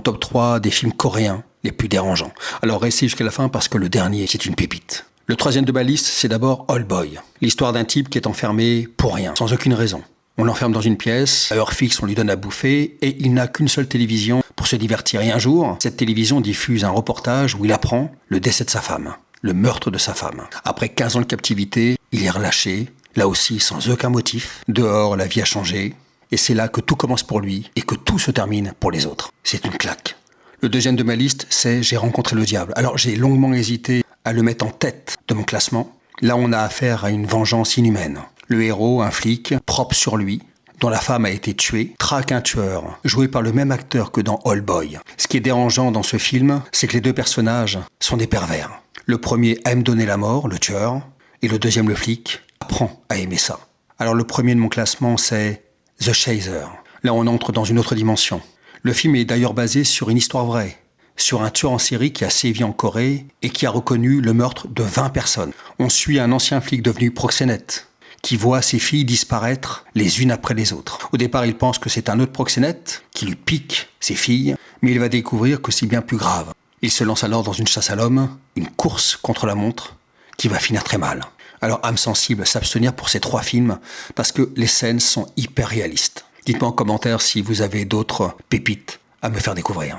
top 3 des films coréens les plus dérangeants. Alors restez jusqu'à la fin parce que le dernier, c'est une pépite. Le troisième de ma liste, c'est d'abord Old Boy. L'histoire d'un type qui est enfermé pour rien, sans aucune raison. On l'enferme dans une pièce, à heure fixe, on lui donne à bouffer, et il n'a qu'une seule télévision pour se divertir. Et un jour, cette télévision diffuse un reportage où il apprend le décès de sa femme, le meurtre de sa femme. Après 15 ans de captivité, il est relâché, là aussi sans aucun motif. Dehors, la vie a changé, et c'est là que tout commence pour lui, et que tout se termine pour les autres. C'est une claque. Le deuxième de ma liste, c'est J'ai rencontré le diable. Alors j'ai longuement hésité à le mettre en tête de mon classement. Là, on a affaire à une vengeance inhumaine. Le héros, un flic, propre sur lui, dont la femme a été tuée, traque un tueur, joué par le même acteur que dans Old Boy. Ce qui est dérangeant dans ce film, c'est que les deux personnages sont des pervers. Le premier aime donner la mort, le tueur, et le deuxième, le flic, apprend à aimer ça. Alors le premier de mon classement, c'est The Chaser. Là, on entre dans une autre dimension. Le film est d'ailleurs basé sur une histoire vraie, sur un tueur en série qui a sévi en Corée et qui a reconnu le meurtre de 20 personnes. On suit un ancien flic devenu proxénète, qui voit ses filles disparaître les unes après les autres. Au départ, il pense que c'est un autre proxénète qui lui pique ses filles, mais il va découvrir que c'est bien plus grave. Il se lance alors dans une chasse à l'homme, une course contre la montre, qui va finir très mal. Alors, âme sensible, s'abstenir pour ces 3 films, parce que les scènes sont hyper réalistes. Dites-moi en commentaire si vous avez d'autres pépites à me faire découvrir.